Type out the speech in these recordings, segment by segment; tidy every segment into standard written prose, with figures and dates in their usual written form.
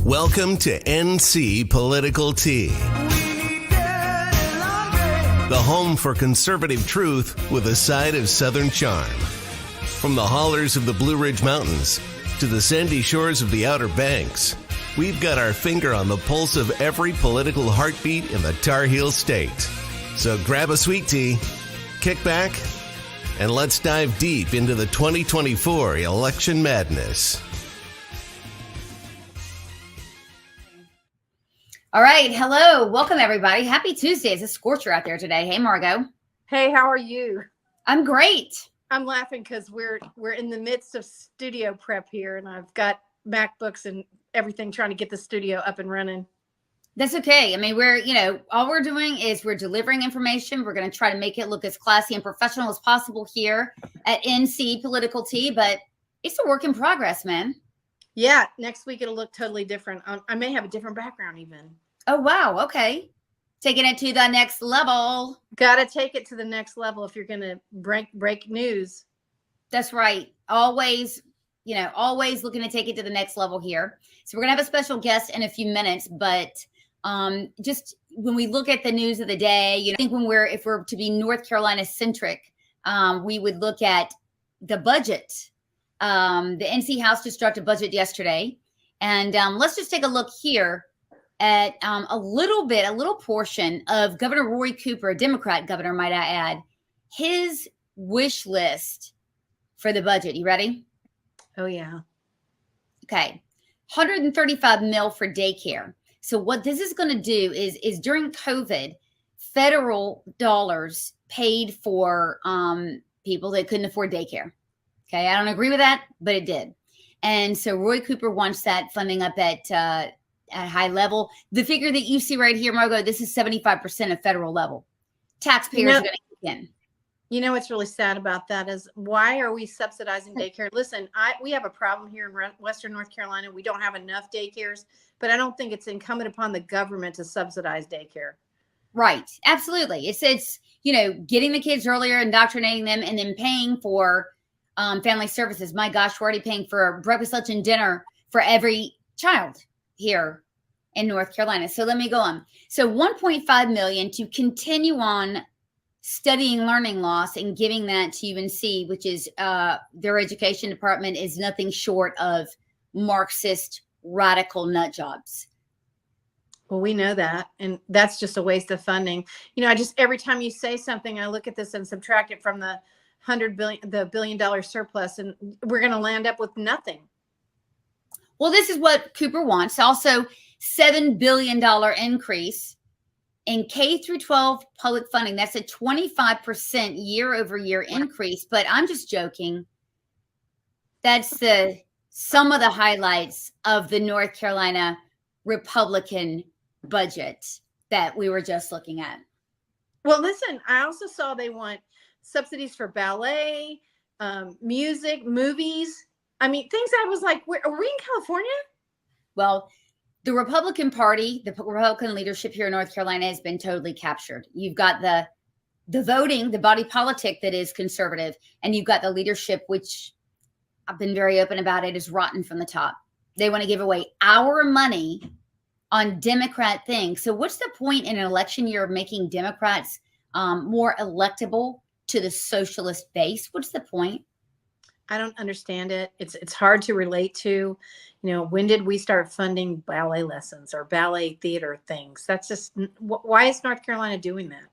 Welcome to NC Political Tea, the home for conservative truth with a side of Southern charm. From the hollers of the Blue Ridge Mountains to the sandy shores of the Outer Banks, we've got our finger on the pulse of every political heartbeat in the Tar Heel State. So grab a sweet tea, kick back, and let's dive deep into the 2024 election madness. All right. Hello. Welcome, everybody. Happy Tuesday. It's a scorcher out there today. Hey, Margot. Hey, how are you? I'm great. I'm laughing because we're in the midst of studio prep here, and I've got MacBooks and everything trying to get the studio up and running. That's okay. I mean, all we're doing is we're delivering information. We're going to try to make it look as classy and professional as possible here at NC Political Tea, but it's a work in progress, man. Yeah, next week it'll look totally different. I may have a different background even. Oh, wow. Okay. Taking it to the next level. Got to take it to the next level if you're going to break news. That's right. Always looking to take it to the next level here. So we're going to have a special guest in a few minutes, but just when we look at the news of the day, I think if we're to be North Carolina centric, we would look at the budget. The NC House just dropped a budget yesterday. And let's just take a look here at a little portion of Governor Roy Cooper, a Democrat governor, might I add, his wish list for the budget. You ready? Oh, yeah. Okay. $135 million for daycare. So what this is going to do is during COVID, federal dollars paid for people that couldn't afford daycare. Okay, I don't agree with that, but it did. And so Roy Cooper wants that funding up at high level. The figure that you see right here, Margo, this is 75% of federal level. Taxpayers are going to kick in. You know what's really sad about that is why are we subsidizing daycare? Listen, we have a problem here in Western North Carolina. We don't have enough daycares, but I don't think it's incumbent upon the government to subsidize daycare. Right. Absolutely. It's getting the kids earlier, indoctrinating them, and then paying for family services. My gosh, we're already paying for breakfast, lunch, and dinner for every child here in North Carolina. So let me go on. So $1.5 million to continue on studying learning loss and giving that to UNC, which is their education department is nothing short of Marxist radical nut jobs. Well, we know that, and that's just a waste of funding. Every time you say something, I look at this and subtract it from the $1 billion surplus, and we're going to land up with nothing. Well, this is what Cooper wants. Also, $7 billion increase in K through 12 public funding. That's a 25% year over year increase. But I'm just joking. That's some of the highlights of the North Carolina Republican budget that we were just looking at. Well, listen, I also saw they want subsidies for ballet, music, movies. I mean, things I was like, are we in California? Well, the Republican Party, the Republican leadership here in North Carolina has been totally captured. You've got the voting, the body politic that is conservative, and you've got the leadership, which I've been very open about it, is rotten from the top. They want to give away our money on Democrat things. So what's the point in an election year of making Democrats more electable to the socialist base? What's the point? I don't understand it. It's hard to relate to. When did we start funding ballet lessons or ballet theater things? That's just, why is North Carolina doing that?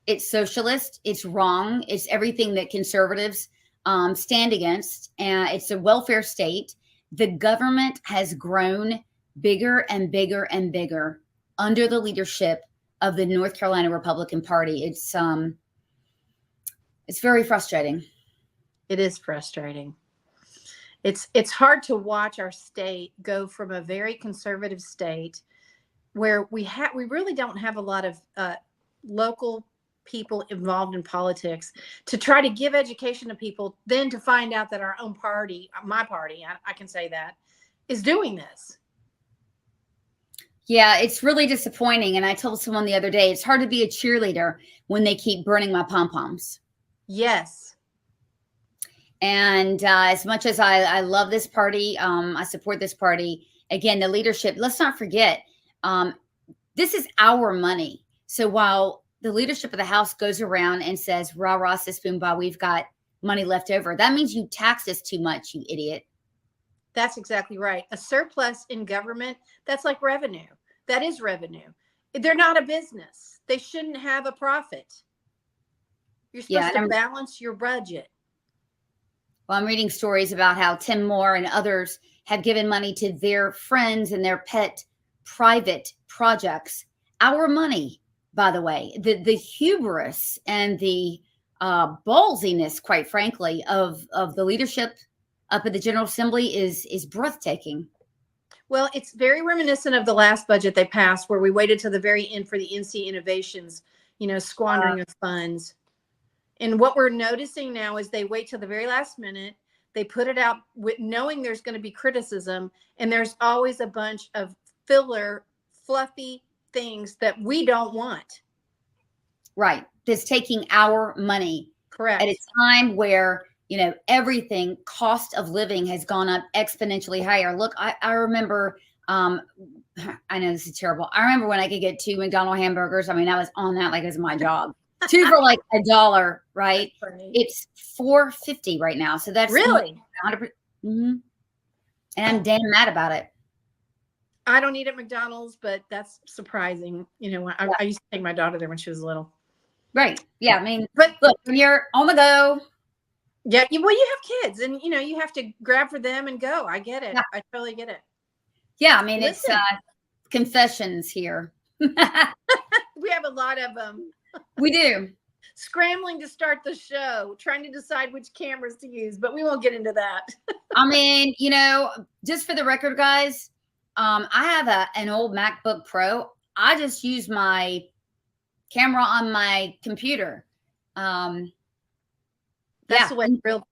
It's socialist. It's wrong. It's everything that conservatives stand against. And it's a welfare state. The government has grown bigger and bigger and bigger under the leadership of the North Carolina Republican Party. It's very frustrating. It is frustrating. It's hard to watch our state go from a very conservative state where we really don't have a lot of local people involved in politics to try to give education to people, then to find out that our own party, my party, I can say that, is doing this. Yeah, it's really disappointing. And I told someone the other day, it's hard to be a cheerleader when they keep burning my pom-poms. Yes. And as much as I love this party, I support this party, again, the leadership, let's not forget, this is our money. So while the leadership of the House goes around and says, rah, rah, sis, boom, bah, we've got money left over, that means you taxed us too much, you idiot. That's exactly right. A surplus in government, that's like revenue. That is revenue. They're not a business. They shouldn't have a profit. You're supposed to balance your budget. Well, I'm reading stories about how Tim Moore and others have given money to their friends and their pet private projects. Our money, by the way, the hubris and the ballsiness, quite frankly, of the leadership up at the General Assembly is breathtaking. Well, it's very reminiscent of the last budget they passed, where we waited till the very end for the NC innovations, squandering of funds. And what we're noticing now is they wait till the very last minute. They put it out with knowing there's going to be criticism, and there's always a bunch of filler, fluffy things that we don't want. Right. That's taking our money. Correct. At a time where, everything, cost of living has gone up exponentially higher. Look, I remember, I know this is terrible. I remember when I could get 2 McDonald's hamburgers. I mean, I was on that like it was my job. 2 for like $1, right? It's $4.50 right now. So that's really 100%. And I'm damn mad about it. I don't eat at McDonald's, but that's surprising. I used to take my daughter there when she was little. Right. Yeah. I mean, but look, when you're on the go. Yeah. Well, you have kids and, you have to grab for them and go. I get it. Yeah. I totally get it. Yeah. I mean, Listen. It's confessions here. We have a lot of them. We do. Scrambling to start the show, trying to decide which cameras to use, but we won't get into that. I mean, just for the record, guys, I have an old MacBook Pro. I just use my camera on my computer. That's the way real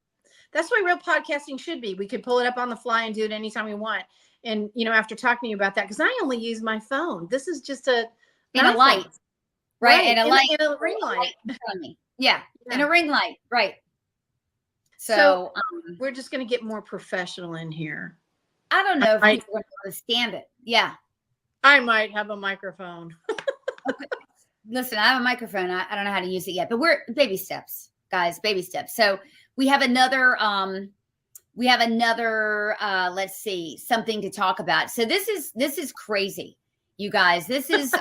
podcasting should be. We could pull it up on the fly and do it anytime we want. And, after talking to you about that, because I only use my phone. This is just a light. Right. And a light. And a ring light. Yeah. And a ring light. Right. So we're just going to get more professional in here. I don't know if people are going to stand it. Yeah. I might have a microphone. Listen, I have a microphone. I don't know how to use it yet, but we're baby steps, guys, baby steps. So we have another, let's see, something to talk about. So this is crazy, you guys. This is,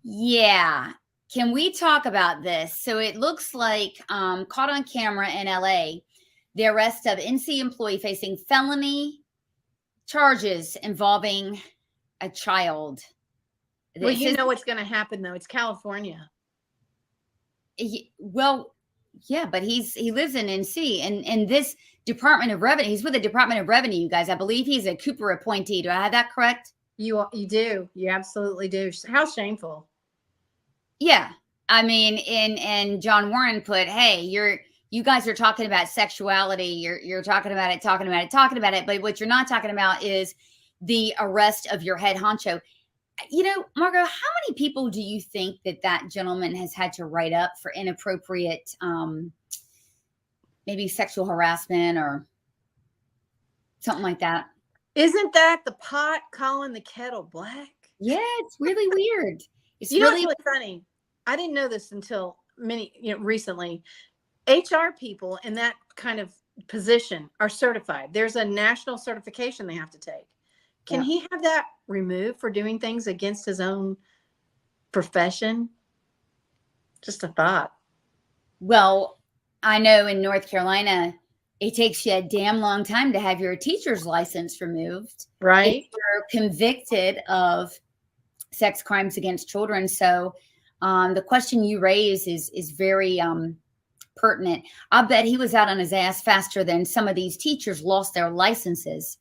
yeah. Can we talk about this? So it looks like caught on camera in LA, the arrest of NC employee facing felony charges involving a child. Well, you know what's going to happen, though. It's California. Well, yeah, but he lives in NC, and this Department of Revenue, he's with the Department of Revenue, you guys. I believe he's a Cooper appointee. Do I have that correct? You do. You absolutely do. How shameful. Yeah. I mean, and John Warren put, hey, you guys are talking about sexuality. You're talking about it. But what you're not talking about is the arrest of your head honcho. Margot, how many people do you think that gentleman has had to write up for inappropriate, maybe sexual harassment or something like that? Isn't that the pot calling the kettle black? Yeah, it's really weird. It's really funny. I didn't know this until recently. HR people in that kind of position are certified. There's a national certification they have to take. Can he have that removed for doing things against his own profession? Just a thought. Well, I know in North Carolina, it takes you a damn long time to have your teacher's license removed. Right. If you're convicted of sex crimes against children. So the question you raise is very pertinent. I bet he was out on his ass faster than some of these teachers lost their licenses.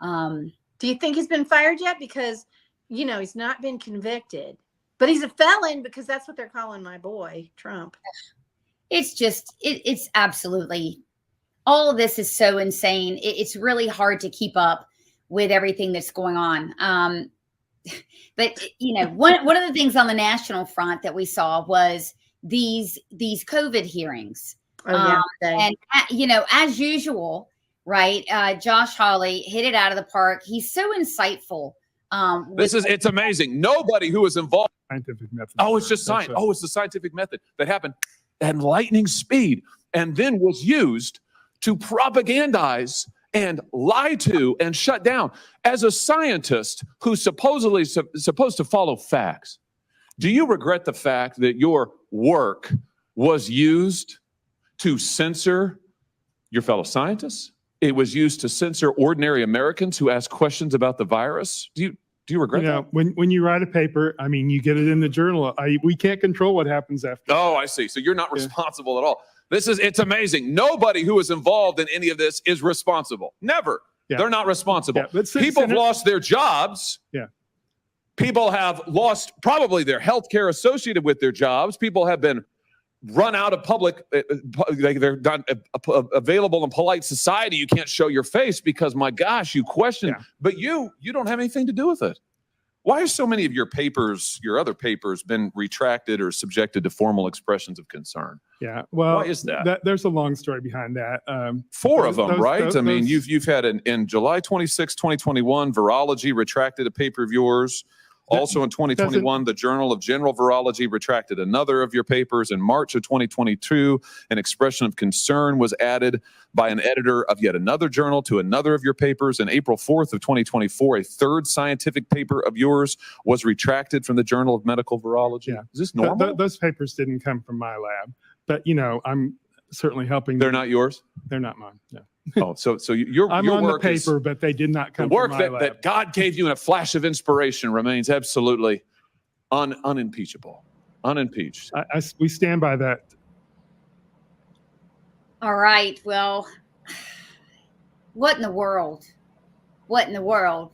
Do you think he's been fired yet? Because, he's not been convicted, but he's a felon because that's what they're calling my boy, Trump. It's just, it's absolutely, all of this is so insane. It's really hard to keep up with everything that's going on. But, one of the things on the national front that we saw was these COVID hearings. Oh, yeah. And, as usual, right? Josh Hawley hit it out of the park. He's so insightful. It's amazing. Nobody who was involved. Scientific method. Oh, it's just science. Oh, it's the scientific method that happened at lightning speed and then was used to propagandize and lie to and shut down. As a scientist who's supposedly supposed to follow facts, do you regret the fact that your work was used to censor your fellow scientists? It was used to censor ordinary Americans who ask questions about the virus. Do you regret that? When you write a paper, I mean, you get it in the journal. We can't control what happens after. Oh, I see. So you're not responsible at all. It's amazing. Nobody who is involved in any of this is responsible. Never. Yeah. They're not responsible. Yeah, people have lost their jobs. Yeah. People have lost probably their health care associated with their jobs. People have been run out of public. They're not available in polite society. You can't show your face because, my gosh, you question. Yeah. But you don't have anything to do with it. Why are so many of your papers, your other papers, been retracted or subjected to formal expressions of concern? Yeah, well, why is that? There's a long story behind that. Four of them, right? I mean, you've had in July 26, 2021, Virology retracted a paper of yours. Also in 2021, the Journal of General Virology retracted another of your papers. In March of 2022, an expression of concern was added by an editor of yet another journal to another of your papers. In April 4th of 2024, a third scientific paper of yours was retracted from the Journal of Medical Virology. Yeah. Is this normal? Those papers didn't come from my lab, but I'm certainly helping. They're not yours? They're not mine, no. Oh, so I'm your on work the paper, but they did not come the work from my lab. that God gave you in a flash of inspiration remains absolutely unimpeachable, unimpeached. We stand by that. All right. Well, what in the world? What in the world?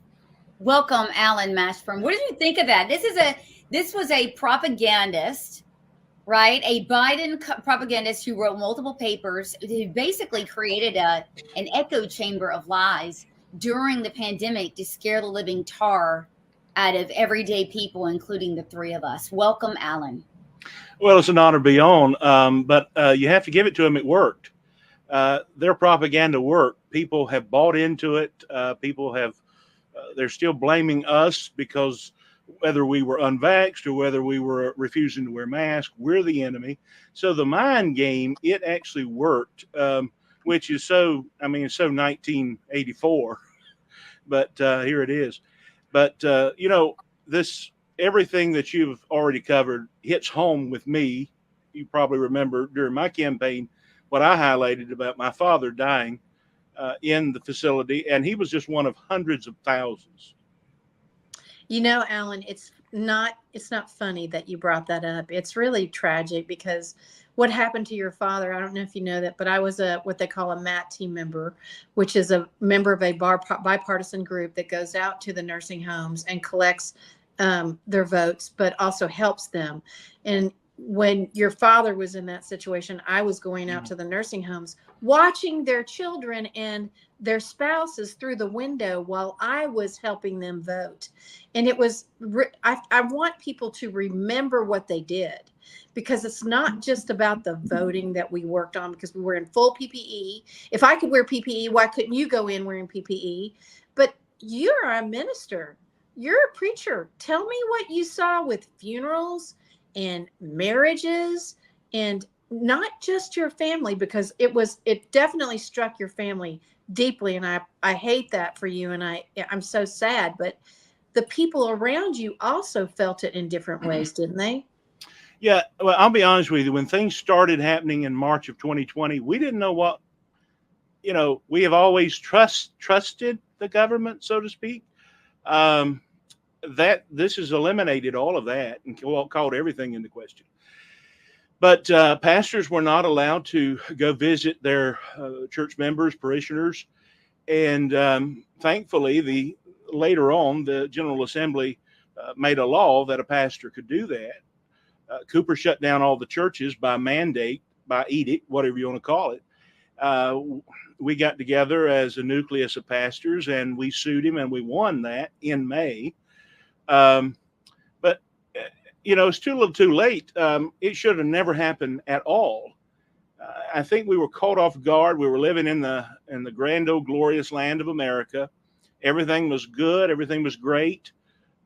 Welcome, Alan Mashburn. What did you think of that? This was a propagandist. Right, a Biden propagandist who wrote multiple papers, who basically created an echo chamber of lies during the pandemic to scare the living tar out of everyday people, including the three of us. Welcome, Alan. Well, it's an honor to be on, but you have to give it to them. It worked. Their propaganda worked. People have bought into it. People have. They're still blaming us because whether we were unvaxxed or whether we were refusing to wear masks, we're the enemy. So the mind game, it actually worked, which is so 1984, but here it is. But, this, everything that you've already covered hits home with me. You probably remember during my campaign, what I highlighted about my father dying in the facility, and he was just one of hundreds of thousands. Alan, it's not funny that you brought that up. It's really tragic because what happened to your father, I don't know if you know that, but I was what they call a MAT team member, which is a member of a bipartisan group that goes out to the nursing homes and collects their votes, but also helps them. And when your father was in that situation, I was going out to the nursing homes, watching their children and their spouses through the window while I was helping them vote. And it was, I want people to remember what they did, because it's not just about the voting that we worked on, because we were in full PPE. If I could wear PPE, why couldn't you go in wearing PPE? But you're a minister, you're a preacher. Tell me what you saw with funerals and marriages, and not just your family, because it definitely struck your family deeply. And I hate that for you. And I'm so sad, but the people around you also felt it in different ways, didn't they? Yeah. Well, I'll be honest with you. When things started happening in March of 2020, we didn't know what, we have always trusted the government, so to speak. That this has eliminated all of that and called everything into question. But pastors were not allowed to go visit their church members, parishioners. And thankfully, later on, the General Assembly made a law that a pastor could do that. Cooper shut down all the churches by mandate, by edict, whatever you want to call it. We got together as a nucleus of pastors and we sued him, and we won that in May. But it's too little too late. It should have never happened at all. I think we were caught off guard. We were living in the grand old glorious land of America. Everything was good. Everything was great.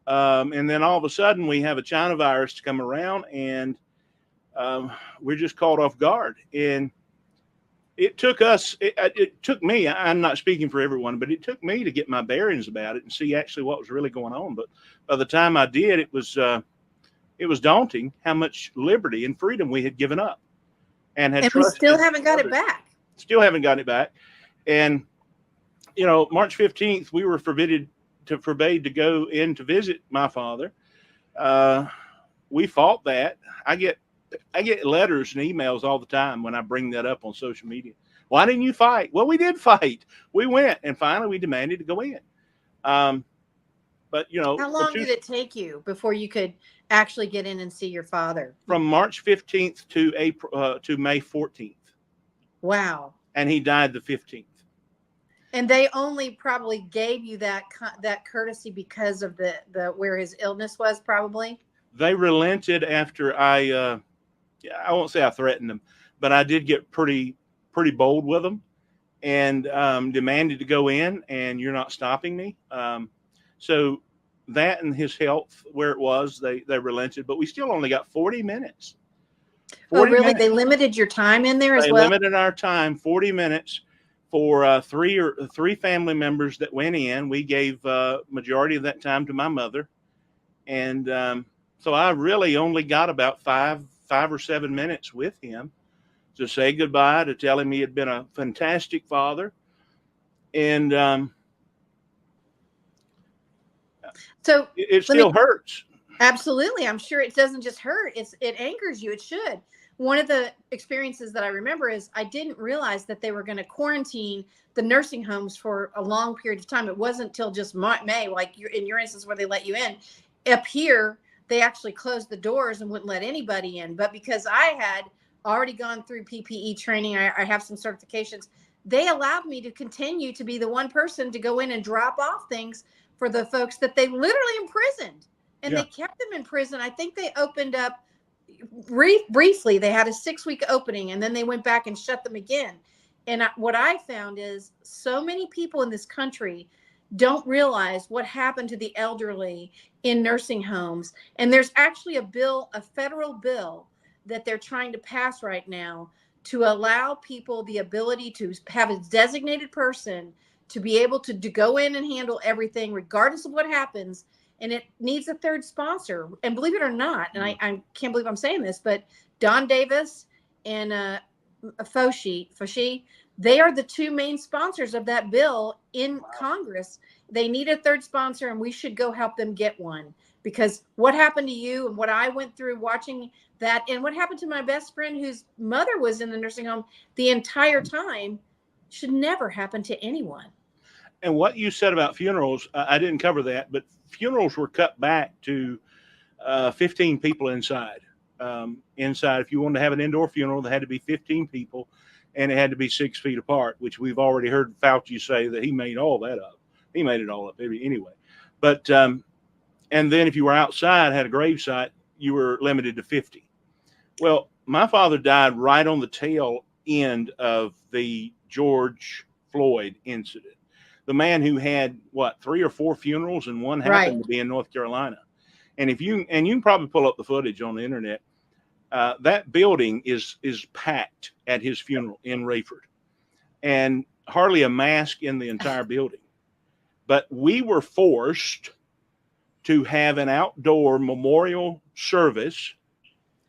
And then all of a sudden we have a China virus to come around, and we're just caught off guard. And it took us, it took me, I'm not speaking for everyone, but it took me to get my bearings about it and see actually what was really going on. But by the time I did, it was daunting how much liberty and freedom we had given up. And we still haven't got it back. Still haven't gotten it back. And, you know, March 15th, we were forbade to go in to visit my father. We fought that. I get letters and emails all the time when I bring that up on social media. Why didn't you fight? Well, we did fight. We went, and finally we demanded to go in. But, you know, how long did it take you before you could actually get in and see your father? From March 15th to May 14th. Wow. And he died the 15th. And they only probably gave you that courtesy because of the where his illness was, probably. They relented after I won't say I threatened them, but I did get pretty bold with them, and demanded to go in, and you're not stopping me. So that and his health, where it was, they relented, but we still only got 40 minutes. 40 really? Minutes. They limited your time in there as well? They limited our time, 40 minutes for three family members that went in. We gave majority of that time to my mother. And so I really only got about five or 7 minutes with him to say goodbye, to tell him he had been a fantastic father. And so it still hurts. Absolutely. I'm sure it doesn't just hurt. It angers you. It should. One of the experiences that I remember is I didn't realize that they were going to quarantine the nursing homes for a long period of time. It wasn't until just May, like in your instance where they let you in. Up here, they actually closed the doors and wouldn't let anybody in. But because I had already gone through PPE training, I have some certifications, they allowed me to continue to be the one person to go in and drop off things for the folks that they literally imprisoned. And they kept them in prison. I think they opened up briefly. They had a 6-week opening, and then they went back and shut them again. And what I found is so many people in this country don't realize what happened to the elderly in nursing homes. And there's actually a federal bill that they're trying to pass right now to allow people the ability to have a designated person to be able to go in and handle everything regardless of what happens. And it needs a third sponsor. And believe it or not, and I can't believe I'm saying this, but Don Davis and Foshi, they are the two main sponsors of that bill in Congress. They need a third sponsor, and we should go help them get one. Because what happened to you and what I went through watching that, and what happened to my best friend whose mother was in the nursing home the entire time, should never happen to anyone. And what you said about funerals, I didn't cover that, but funerals were cut back to 15 people inside. Inside, if you wanted to have an indoor funeral, there had to be 15 people, and it had to be 6 feet apart, which we've already heard Fauci say that he made all that up. He made it all up anyway. But and then if you were outside, had a grave site, you were limited to 50. Well, my father died right on the tail end of the George Floyd incident. The man who had 3 or 4 funerals, and one happened to be in North Carolina. And you can probably pull up the footage on the internet. That building is packed at his funeral in Rayford, and hardly a mask in the entire building. But we were forced to have an outdoor memorial service,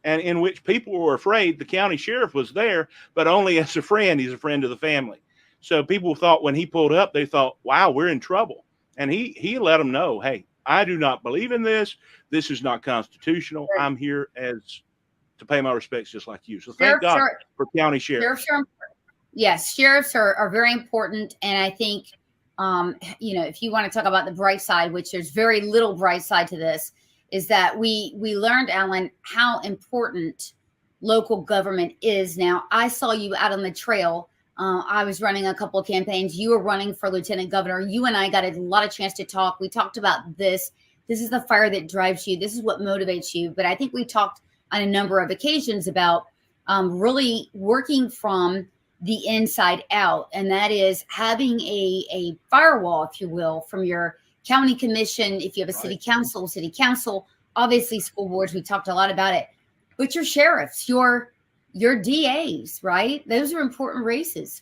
and in which people were afraid. The county sheriff was there, but only as a friend. He's a friend of the family. So people thought when he pulled up, they thought, wow, we're in trouble. And he let them know, hey, I do not believe in this. This is not constitutional. I'm here to pay my respects just like you. So thank God for county sheriffs. Yes, sheriffs are very important. And I think, if you want to talk about the bright side, which there's very little bright side to this, is that we learned, Alan, how important local government is now. I saw you out on the trail. I was running a couple of campaigns. You were running for lieutenant governor. You and I got a lot of chance to talk. We talked about this. This is the fire that drives you. This is what motivates you. But I think we talked on a number of occasions about really working from the inside out. And that is having a firewall, if you will, from your county commission. If you have a city council, obviously school boards, we talked a lot about it, but your sheriffs, your DAs, right? Those are important races.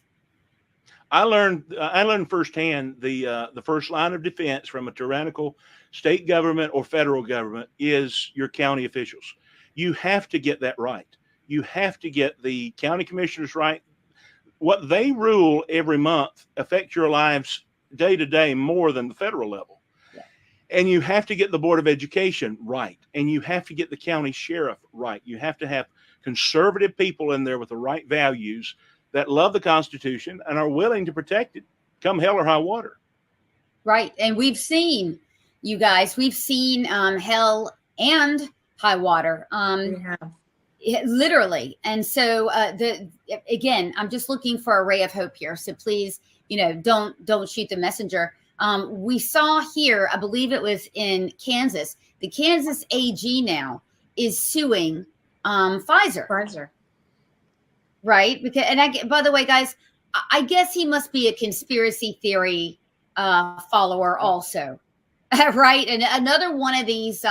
I learned firsthand the first line of defense from a tyrannical state government or federal government is your county officials. You have to get that right. You have to get the county commissioners right. What they rule every month affects your lives day to day more than the federal level. Yeah. And you have to get the Board of Education right. And you have to get the county sheriff right. You have to have conservative people in there with the right values that love the Constitution and are willing to protect it come hell or high water. Right. And we've seen, you guys, hell and high water. Literally. And so again, I'm just looking for a ray of hope here. So please, don't shoot the messenger. We saw here, I believe it was in Kansas, the Kansas AG now is suing Pfizer. Right. Because, and by the way, guys, I guess he must be a conspiracy theory follower also. Right. And another one of these,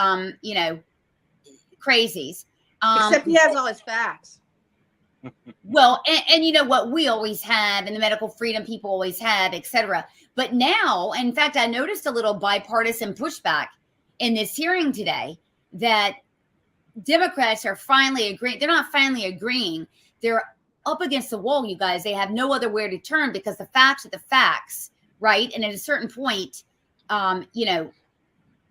crazies. Except he has all his facts. Well, and you know what we always have, and the medical freedom people always have, et cetera. But now, in fact, I noticed a little bipartisan pushback in this hearing today that Democrats are finally agreeing. They're not finally agreeing. They're up against the wall, you guys. They have no other way to turn because the facts are the facts, right? And at a certain point,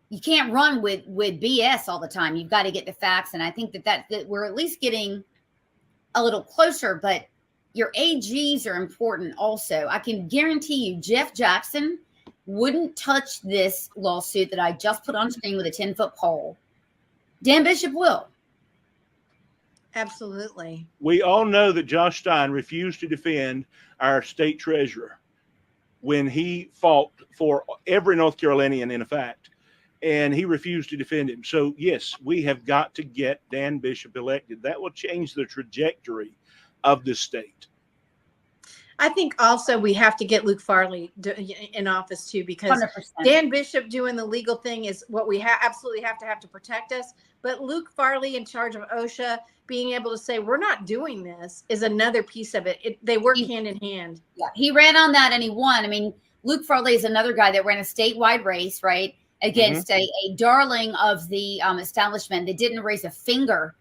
you can't run with BS all the time. You've got to get the facts. And I think that we're at least getting a little closer, but your AGs are important also. I can guarantee you Jeff Jackson wouldn't touch this lawsuit that I just put on screen with a 10-foot pole. Dan Bishop will. Absolutely. We all know that Josh Stein refused to defend our state treasurer when he fought for every North Carolinian, in effect, and he refused to defend him. So, yes, we have got to get Dan Bishop elected. That will change the trajectory of this state. I think also we have to get Luke Farley in office too, because 100%. Dan Bishop doing the legal thing is what we absolutely have to protect us. But Luke Farley in charge of OSHA being able to say, we're not doing this is another piece of it. They work hand in hand. Yeah, he ran on that and he won. I mean, Luke Farley is another guy that ran a statewide race, right, against a darling of the establishment that didn't raise a finger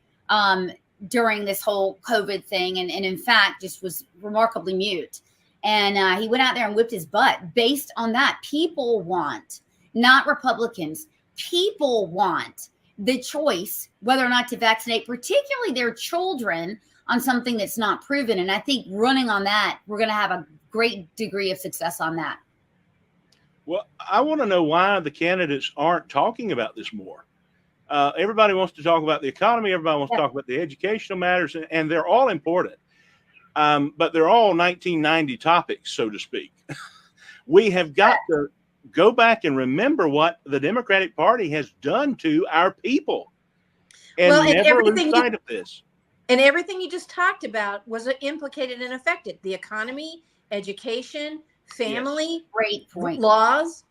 during this whole COVID thing. And in fact, just was remarkably mute. And he went out there and whipped his butt based on that. People want, not Republicans, people want the choice whether or not to vaccinate, particularly their children, on something that's not proven. And I think running on that, we're going to have a great degree of success on that. Well, I want to know why the candidates aren't talking about this more. Everybody wants to talk about the economy. Everybody wants to talk about the educational matters, and they're all important. But they're all 1990 topics, so to speak. We have got to go back and remember what the Democratic Party has done to our people, and never lose sight of this. And everything you just talked about was implicated and affected: the economy, education, family, great point, laws.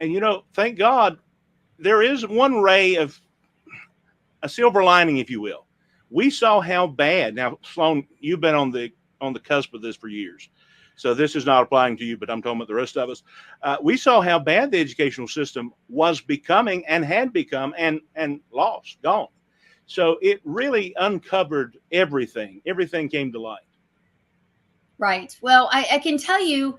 And thank God, there is one ray of a silver lining, if you will. We saw how bad. Now, Sloan, you've been on the cusp of this for years, so this is not applying to you, but I'm talking about the rest of us. We saw how bad the educational system was becoming and had become and gone. So it really uncovered everything. Everything came to light. Right. Well, I can tell you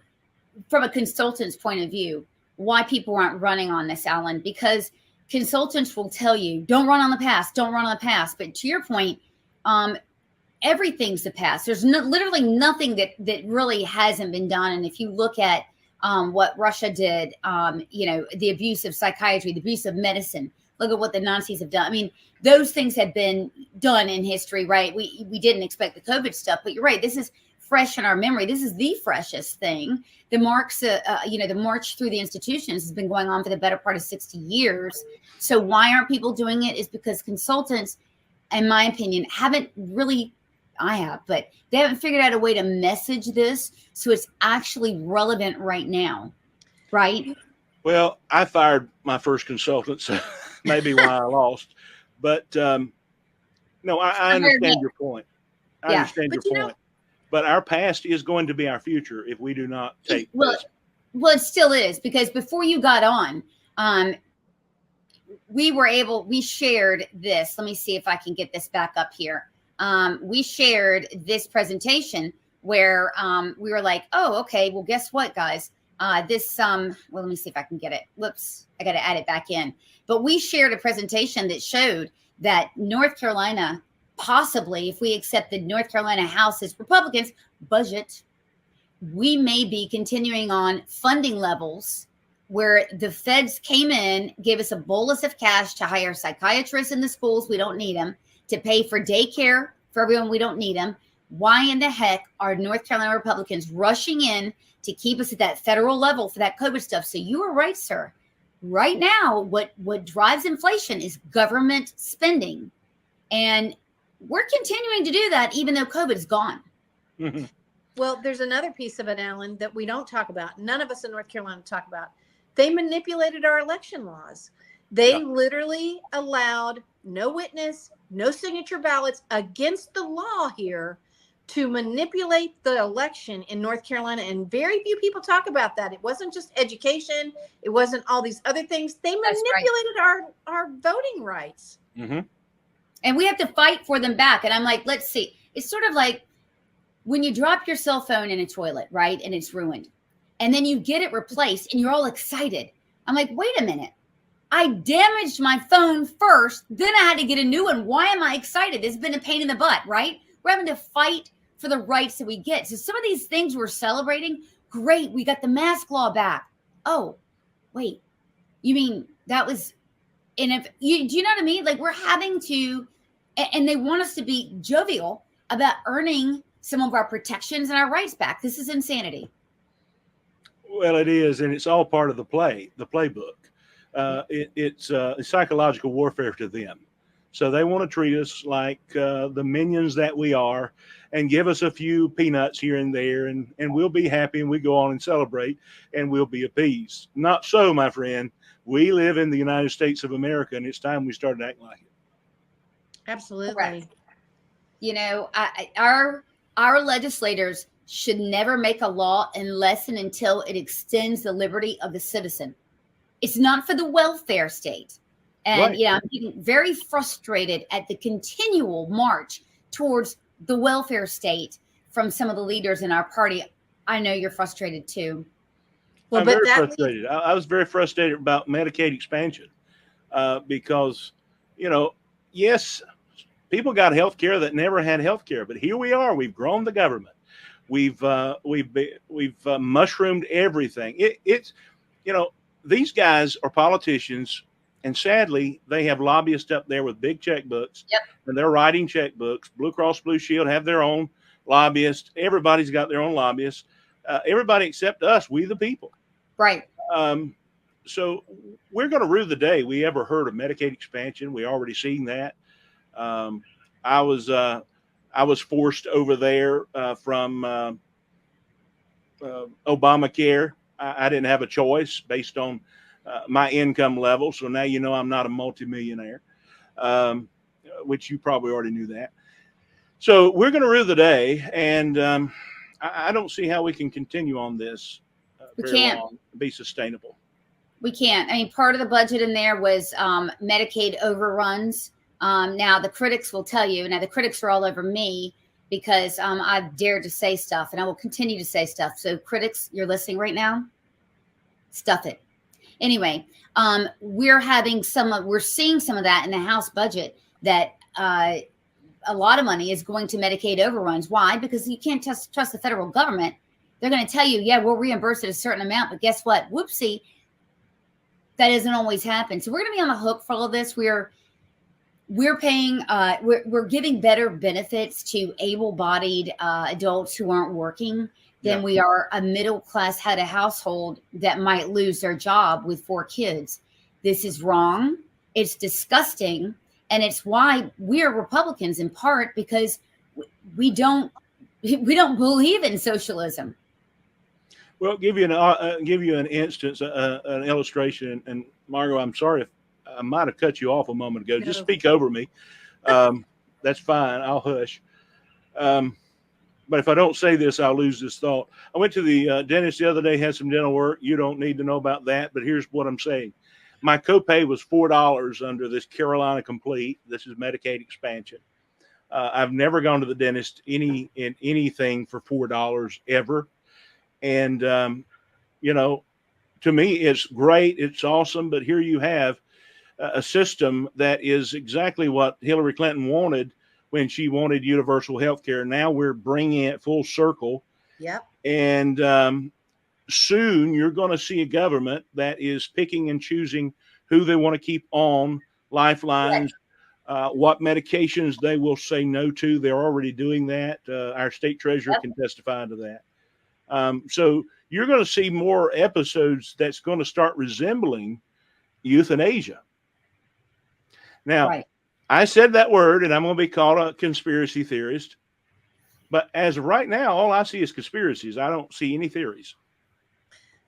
from a consultant's point of view why people aren't running on this, Alan, because consultants will tell you, don't run on the past, don't run on the past. But to your point, everything's the past. There's literally nothing that really hasn't been done. And if you look at what Russia did, the abuse of psychiatry, the abuse of medicine, look at what the Nazis have done. I mean, those things have been done in history, right? We didn't expect the COVID stuff, but you're right. This is fresh in our memory. This is the freshest thing. The march through the institutions has been going on for the better part of 60 years. So why aren't people doing it? Is because consultants in my opinion, haven't really, I have, but they haven't figured out a way to message this so it's actually relevant right now, right? Well, I fired my first consultant, so maybe why I lost. But no, I understand your point. I Yeah, understand but your point. But our past is going to be our future if we do not take this. Well, it still is, because before you got on, we shared this. Let me see if I can get this back up here. We shared this presentation where we were like, oh, okay, well, guess what, guys? Well, let me see if I can get it. Whoops, I got to add it back in. But we shared a presentation that showed that North Carolina, possibly, if we accepted North Carolina House's Republicans budget, we may be continuing on funding levels where the feds came in, gave us a bolus of cash to hire psychiatrists in the schools. We don't need them. To pay for daycare for everyone. We don't need them. Why in the heck are North Carolina Republicans rushing in to keep us at that federal level for that COVID stuff? So you were right, sir. Right now, what drives inflation is government spending. And we're continuing to do that even though COVID's gone. Mhm. Well, there's another piece of it, Alan, that we don't talk about. None of us in North Carolina talk about. They manipulated our election laws. They literally allowed no witness, no signature ballots against the law here to manipulate the election in North Carolina. And very few people talk about that. It wasn't just education. It wasn't all these other things. They manipulated our voting rights. Mm-hmm. And we have to fight for them back. And I'm like, let's see. It's sort of like when you drop your cell phone in a toilet, right? And it's ruined. And then you get it replaced and you're all excited. I'm like, wait a minute. I damaged my phone first. Then I had to get a new one. Why am I excited? It's been a pain in the butt, right? We're having to fight for the rights that we get. So some of these things we're celebrating, great. We got the mask law back. Oh, wait. You mean that was, and if you, do you know what I mean? Like we're having to, and they want us to be jovial about earning some of our protections and our rights back. This is insanity. Well, it is, and it's all part of the playbook. It's psychological warfare to them. So they want to treat us like the minions that we are and give us a few peanuts here and there, and we'll be happy and we go on and celebrate and we'll be appeased. Not so, my friend. We live in the United States of America, and it's time we started acting like it. Absolutely. Correct. You know, our legislators should never make a law unless and until it extends the liberty of the citizen. It's not for the welfare state. And, Right. I'm getting very frustrated at the continual march towards the welfare state from some of the leaders in our party. I know you're frustrated too. Well, I'm but very that frustrated. I was very frustrated about Medicaid expansion because, yes, people got health care that never had health care, but here we are. We've grown the government. We've mushroomed everything. It's these guys are politicians, and sadly, they have lobbyists up there with big checkbooks. Yep. And they're writing checkbooks. Blue Cross Blue Shield have their own lobbyists. Everybody's got their own lobbyists. Everybody except us, we the people. Right. So we're going to rue the day we ever heard of Medicaid expansion. We already seen that. I was forced over there from Obamacare. I didn't have a choice based on my income level. So now I'm not a multimillionaire, which you probably already knew that. So we're going to rue the day, and I don't see how we can continue on this We very can't. long, be sustainable. We can't. I mean, part of the budget in there was Medicaid overruns. Now, the critics will tell you, the critics are all over me because I've dared to say stuff, and I will continue to say stuff. So critics, you're listening right now, stuff it. Anyway, we're seeing some of that in the House budget that a lot of money is going to Medicaid overruns. Why? Because you can't trust the federal government. They're going to tell you, yeah, we'll reimburse it a certain amount, but guess what? Whoopsie. That doesn't always happen. So we're going to be on the hook for all of this. We're paying, we're giving better benefits to able-bodied adults who aren't working than we are a middle-class head of household that might lose their job with 4 kids. This is wrong. It's disgusting. And it's why we're Republicans, in part because we don't believe in socialism. Well, give you an instance, an illustration. And Margot, I'm sorry if I might have cut you off a moment ago. Just No. speak over me. That's fine. I'll hush. But if I don't say this, I'll lose this thought. I went to the dentist the other day, had some dental work. You don't need to know about that, but here's what I'm saying. My copay was $4 under this Carolina Complete. This is Medicaid expansion. I've never gone to the dentist in anything for $4 ever. And, to me, it's great. It's awesome. But here you have a system that is exactly what Hillary Clinton wanted when she wanted universal health care. Now we're bringing it full circle. Yep. And soon you're going to see a government that is picking and choosing who they want to keep on lifelines, what medications they will say no to. They're already doing that. Our state treasurer can testify to that. So you're going to see more episodes that's going to start resembling euthanasia. Now, I said that word, and I'm going to be called a conspiracy theorist. But as of right now, all I see is conspiracies. I don't see any theories.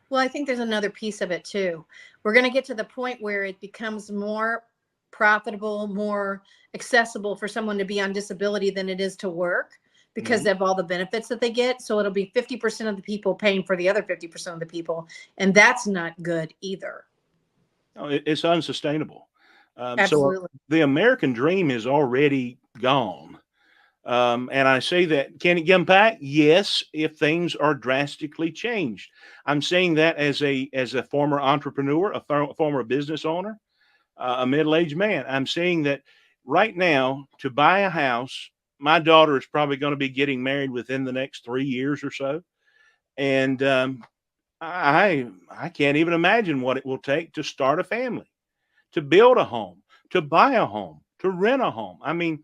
Well, I think there's another piece of it too. We're going to get to the point where it becomes more profitable, more accessible for someone to be on disability than it is to work because of all the benefits that they get. So it'll be 50% of the people paying for the other 50% of the people. And that's not good either. No, it's unsustainable. Absolutely. So the American dream is already gone. And I say that, can it come back? Yes, if things are drastically changed. I'm saying that as a former entrepreneur, a former business owner, a middle-aged man. I'm saying that right now, to buy a house, my daughter is probably going to be getting married within the next 3 years or so. And I can't even imagine what it will take to start a family, to build a home, to buy a home, to rent a home. I mean,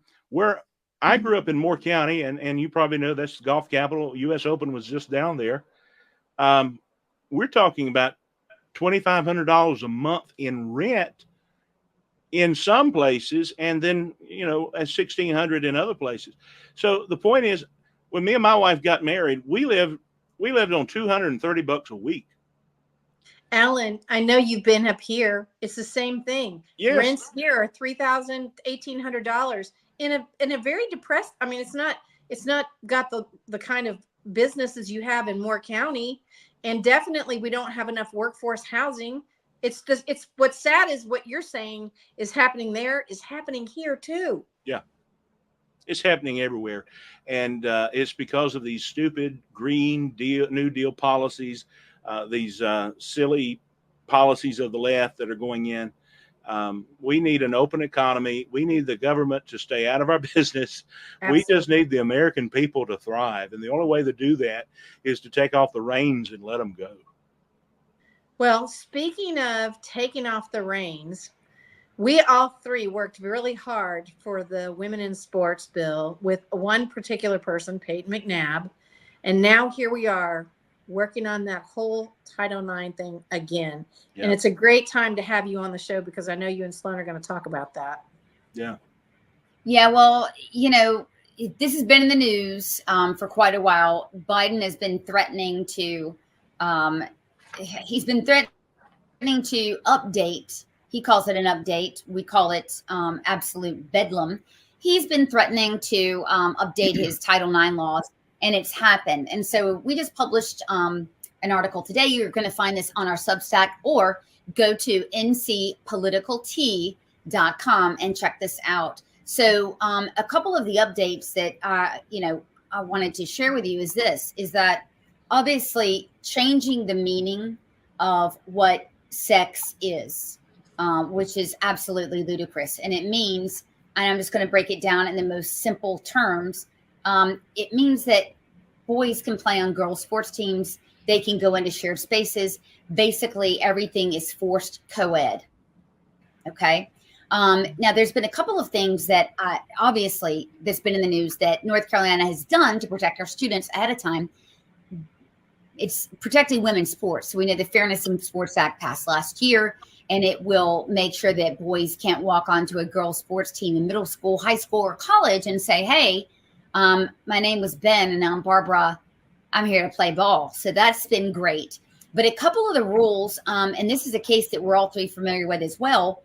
I grew up in Moore County, and you probably know that's the golf capital. U.S. Open was just down there. We're talking about $2,500 a month in rent in some places, and then, at $1,600 in other places. So the point is, when me and my wife got married, we lived on $230 a week. Alan, I know you've been up here. It's the same thing. Yes. Rents here are $3,000, $1,800 in a very depressed. I mean, it's not got the kind of businesses you have in Moore County, and definitely we don't have enough workforce housing. It's what's sad is what you're saying is happening there is happening here too. Yeah. It's happening everywhere. And it's because of these stupid New Deal policies, these silly policies of the left that are going in. We need an open economy. We need the government to stay out of our business. Absolutely. We just need the American people to thrive. And the only way to do that is to take off the reins and let them go. Well, speaking of taking off the reins, we all three worked really hard for the Women in Sports bill with one particular person, Peyton McNabb. And now here we are working on that whole Title IX thing again. Yeah. And it's a great time to have you on the show because I know you and Sloan are going to talk about that. Yeah. Yeah, well, this has been in the news for quite a while. Biden has been threatening to update. He calls it an update. We call it absolute bedlam. He's been threatening to update his Title IX laws, and it's happened. And so we just published an article today. You're going to find this on our Substack, or go to ncpoliticaltea.com and check this out. So a couple of the updates that I wanted to share with you is that obviously changing the meaning of what sex is, which is absolutely ludicrous. And it means, and I'm just going to break it down in the most simple terms, it means that boys can play on girls' sports teams. They can go into shared spaces. Basically, everything is forced co-ed. Okay. Now, there's been a couple of things that obviously that's been in the news that North Carolina has done to protect our students ahead of time. it's protecting women's sports. So we know the Fairness in Sports Act passed last year, and it will make sure that boys can't walk onto a girls' sports team in middle school, high school, or college and say, hey, my name was Ben and now I'm Barbara. I'm here to play ball. So that's been great. But a couple of the rules, and this is a case that we're all three familiar with as well,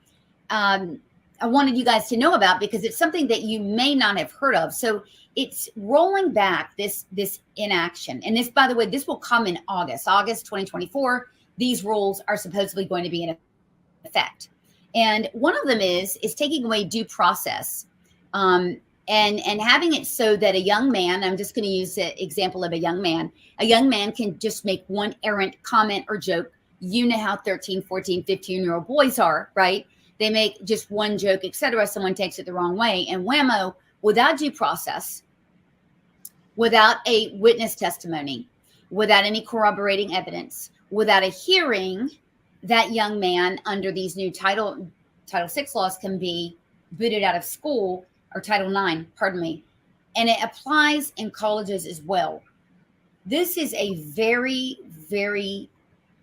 I wanted you guys to know about because it's something that you may not have heard of. So it's rolling back this inaction. And this, by the way, this will come in August 2024. These rules are supposedly going to be in effect. And one of them is taking away due process. And having it so that a young man, I'm just going to use the example of a young man can just make one errant comment or joke. You know how 13, 14, 15-year-old boys are, right? They make just one joke, etc. Someone takes it the wrong way, and whammo, without due process, without a witness testimony, without any corroborating evidence, without a hearing, that young man under these new Title VI laws can be booted out of school, or Title IX, pardon me. And it applies in colleges as well. This is a very, very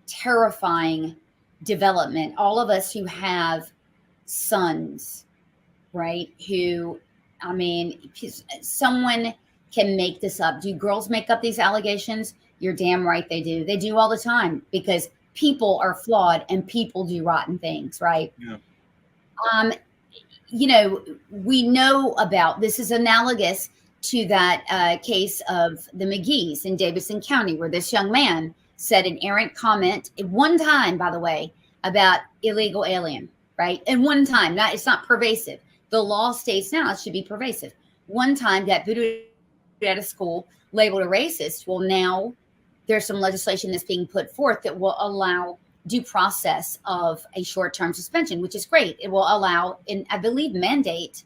terrifying development. All of us who have sons, right? Who, I mean, someone can make this up. Do girls make up these allegations? You're damn right they do. They do all the time because people are flawed and people do rotten things, right? Yeah. You know, we know about, this is analogous to that case of the McGee's in Davidson County, where this young man said an errant comment at one time, by the way, about illegal alien, right? And one time, it's not pervasive. The law states now it should be pervasive. One time got booted out of school, labeled a racist. Well, now there's some legislation that's being put forth that will allow due process of a short-term suspension, which is great. It will allow, and I believe mandate,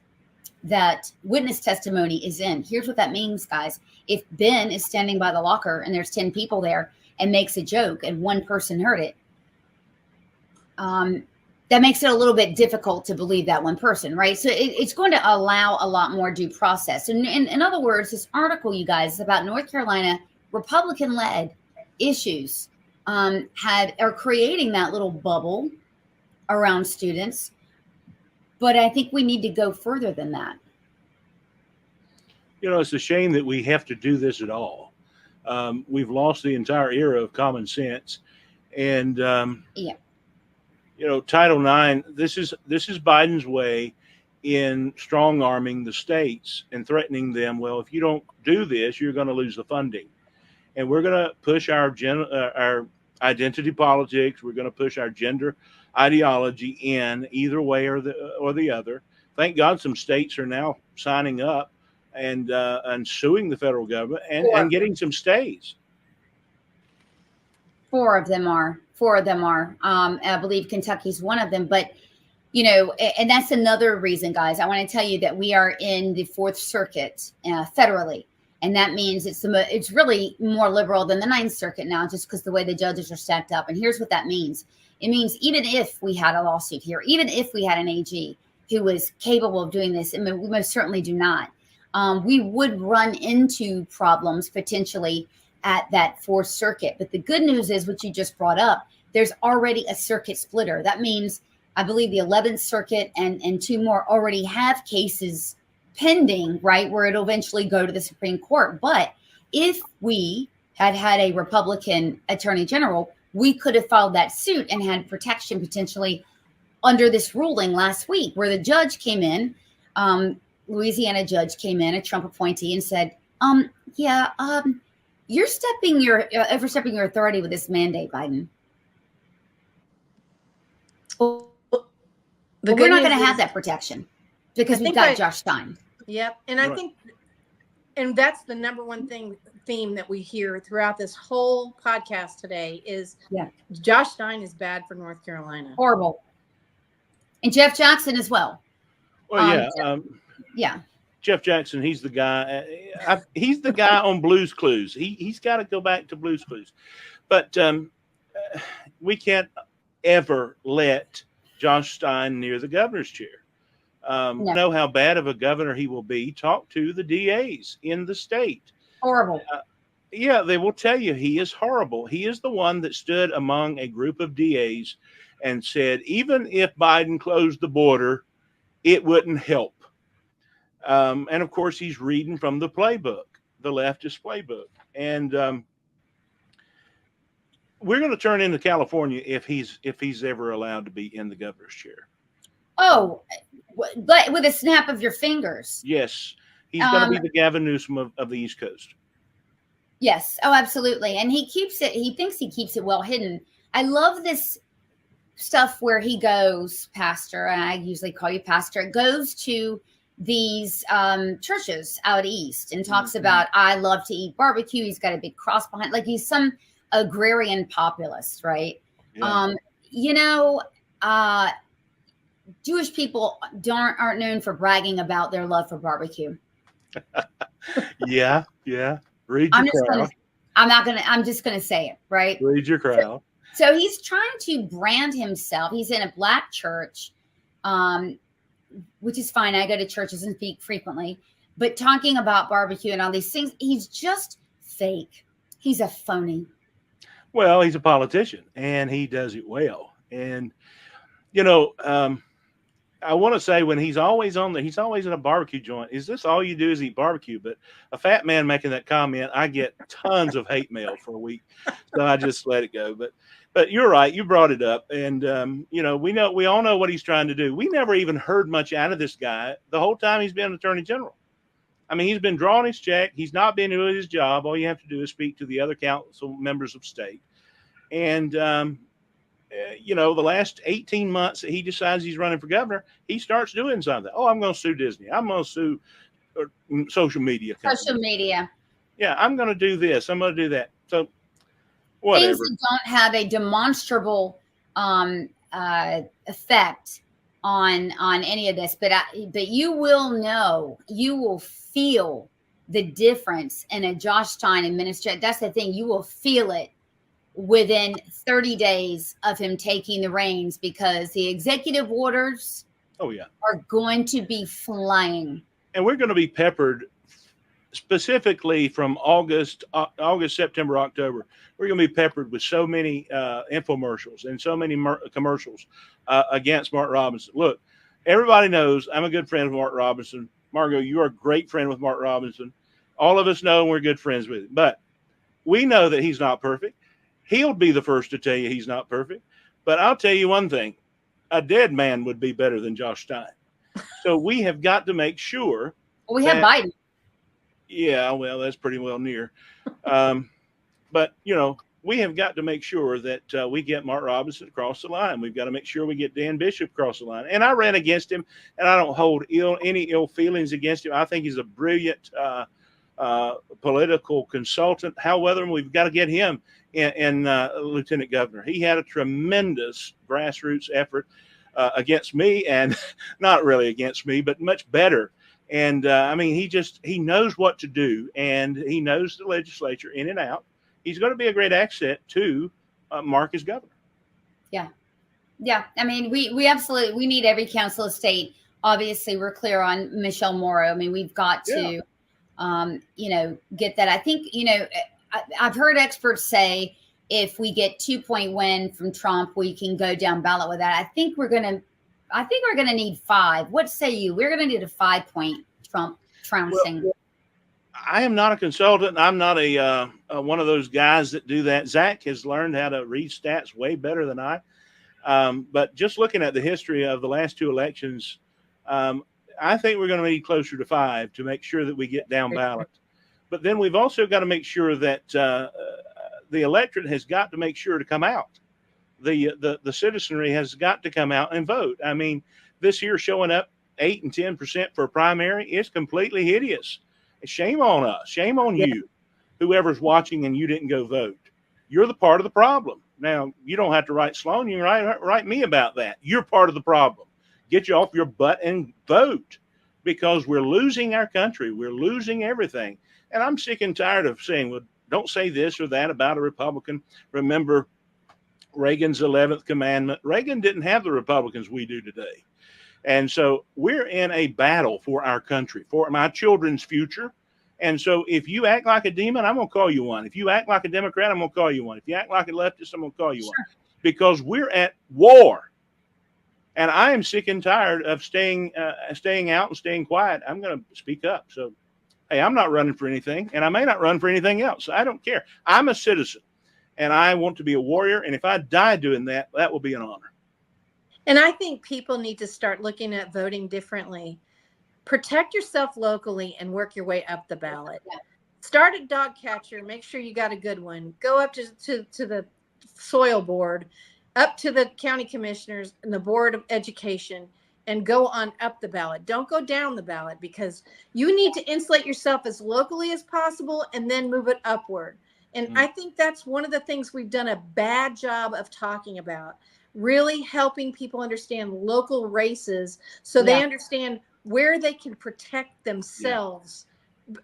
that witness testimony is in. Here's what that means, guys. If Ben is standing by the locker and there's 10 people there and makes a joke and one person heard it, that makes it a little bit difficult to believe that one person, right? So it's going to allow a lot more due process. And in other words, this article, you guys, is about North Carolina Republican-led issues are creating that little bubble around students. But I think we need to go further than that. You know, it's a shame that we have to do this at all. We've lost the entire era of common sense. And, Yeah. you know, Title IX, this is Biden's way in strong arming the states and threatening them. Well, if you don't do this, you're going to lose the funding. And we're going to push our identity politics. We're going to push our gender ideology in either way or the other. Thank God some states are now signing up and suing the federal government and getting some stays. Four of them are. I believe Kentucky's one of them. But, you know, and that's another reason, guys. I want to tell you that we are in the Fourth Circuit federally. And that means it's really more liberal than the Ninth Circuit now, just because the way the judges are stacked up. And here's what that means. It means even if we had a lawsuit here, even if we had an AG who was capable of doing this, and we most certainly do not, we would run into problems potentially at that Fourth Circuit. But the good news is what you just brought up. There's already a circuit splitter. That means I believe the 11th Circuit and two more already have cases pending, right, where it'll eventually go to the Supreme Court. But if we had a Republican attorney general, we could have filed that suit and had protection potentially under this ruling last week, where the judge came in, Louisiana judge came in, a Trump appointee, and said, you're overstepping your authority with this mandate, Biden. We're not going to have that protection because we've got Josh Stein. Yep. And I think, and that's the number one theme that we hear throughout this whole podcast today is Josh Stein is bad for North Carolina. Horrible. And Jeff Jackson as well. Well, yeah. Jeff Jackson, he's the guy. He's the guy on Blue's Clues. He's got to go back to Blue's Clues. But we can't ever let Josh Stein near the governor's chair. Know how bad of a governor he will be. Talk to the DAs in the state. Horrible. Yeah, they will tell you he is horrible. He is the one that stood among a group of DAs and said, even if Biden closed the border, it wouldn't help. And of course, he's reading from the playbook, the leftist playbook. And we're going to turn into California if he's ever allowed to be in the governor's chair. Oh, but with a snap of your fingers. Yes, he's going to be the Gavin Newsom of the East Coast. Yes. Oh, absolutely. And he thinks he keeps it well hidden. I love this stuff where he goes, pastor, and I usually call you pastor, goes to these churches out east and talks about, I love to eat barbecue. He's got a big cross behind, like he's some agrarian populist, right? Yeah. Jewish people aren't known for bragging about their love for barbecue. Yeah. Read your crowd. I'm just gonna say it, right? Read your crowd. So he's trying to brand himself. He's in a black church, which is fine. I go to churches and speak frequently, but talking about barbecue and all these things, he's just fake. He's a phony. Well, he's a politician and he does it well. And, I want to say when he's always in a barbecue joint. Is this all you do is eat barbecue? But a fat man making that comment, I get tons of hate mail for a week. So I just let it go. But you're right. You brought it up. And, we all know what he's trying to do. We never even heard much out of this guy the whole time he's been attorney general. I mean, he's been drawing his check. He's not been doing his job. All you have to do is speak to the other council members of state. And, the last 18 months that he decides he's running for governor, he starts doing something. Oh, I'm going to sue Disney. I'm going to sue social media companies. Social media. Yeah, I'm going to do this. I'm going to do that. So whatever. Things that don't have a demonstrable effect on any of this, but you will feel the difference in a Josh Stein administration. That's the thing. You will feel it within 30 days of him taking the reins, because the executive orders are going to be flying. And we're going to be peppered specifically from August, September, October. We're going to be peppered with so many infomercials and so many commercials against Mark Robinson. Look, everybody knows I'm a good friend of Mark Robinson. Margot, you are a great friend with Mark Robinson. All of us know we're good friends with him. But we know that he's not perfect. He'll be the first to tell you he's not perfect. But I'll tell you one thing. A dead man would be better than Josh Stein. So we have got to make sure. Well, we have Biden. Yeah, well, that's pretty well near. But, we have got to make sure that we get Mark Robinson across the line. We've got to make sure we get Dan Bishop across the line. And I ran against him, and I don't hold any ill feelings against him. I think he's a brilliant political consultant. However, we've got to get him in lieutenant governor. He had a tremendous grassroots effort against me, and not really against me, but much better. And he knows what to do, and he knows the legislature in and out. He's going to be a great asset to Mark as governor. Yeah. I mean, we absolutely need every council of state. Obviously, we're clear on Michelle Morrow. I mean, we've got to, get that. I think, I've heard experts say if we get 2-point win from Trump, we can go down ballot with that. I think we're going to need 5. What say you? We're going to need a 5-point Trump trouncing. Well, I am not a consultant. I'm not a one of those guys that do that. Zach has learned how to read stats way better than I. But just looking at the history of the last 2 elections, I think we're going to need closer to 5 to make sure that we get down ballot. But then we've also got to make sure that the electorate has got to make sure to come out. The citizenry has got to come out and vote. I mean, this year showing up 8 and 10% for a primary is completely hideous. Shame on us. Shame on you, whoever's watching and you didn't go vote. You're the part of the problem. Now, you don't have to write Sloan. You can write me about that. You're part of the problem. Get you off your butt and vote, because we're losing our country. We're losing everything. And I'm sick and tired of saying, well, don't say this or that about a Republican. Remember Reagan's 11th commandment. Reagan didn't have the Republicans we do today. And so we're in a battle for our country, for my children's future And so if you act like a demon, I'm going to call you one. If you act like a Democrat, I'm going to call you one. If you act like a leftist, I'm going to call you one. Because we're at war. And I am sick and tired of staying out and staying quiet. I'm going to speak up. So, hey, I'm not running for anything, and I may not run for anything else. I don't care. I'm a citizen, and I want to be a warrior. And if I die doing that, that will be an honor. And I think people need to start looking at voting differently. Protect yourself locally and work your way up the ballot. Start a dog catcher. Make sure you got a good one. Go up to the soil board, up to the county commissioners and the board of education, and go on up the ballot. Don't go down the ballot, because you need to insulate yourself as locally as possible and then move it upward. And I think that's one of the things we've done a bad job of talking about, really helping people understand local races so they understand where they can protect themselves,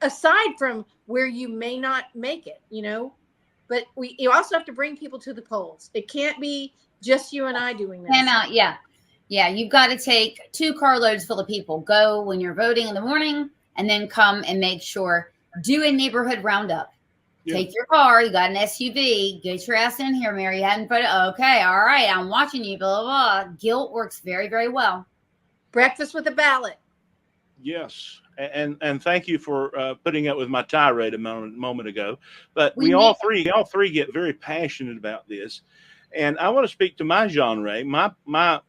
aside from where you may not make it, but you also have to bring people to the polls. It can't be just you and I doing this. Yeah. You've got to take 2 carloads full of people. Go when you're voting in the morning, and then come and make sure, do a neighborhood roundup. Take your car. You got an SUV. Get your ass in here, Mary. You hadn't put it. Okay. All right. I'm watching you. Blah, blah, blah. Guilt works very, very well. Breakfast with a ballot. Yes. And thank you for putting up with my tirade a moment ago. But we all three get very passionate about this. And I want to speak to my genre, my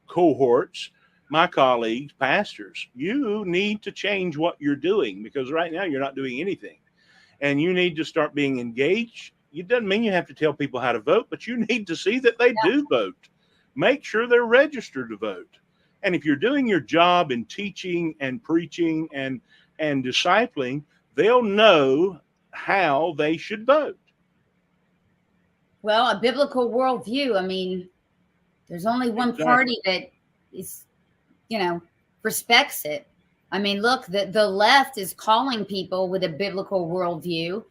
cohorts, my colleagues, pastors. You need to change what you're doing, because right now you're not doing anything. And you need to start being engaged. It doesn't mean you have to tell people how to vote, but you need to see that they do vote. Make sure they're registered to vote. And if you're doing your job in teaching and preaching and discipling, they'll know how they should vote. Well, a biblical worldview. I mean, there's only one party that is, respects it. I mean, look, the left is calling people with a biblical worldview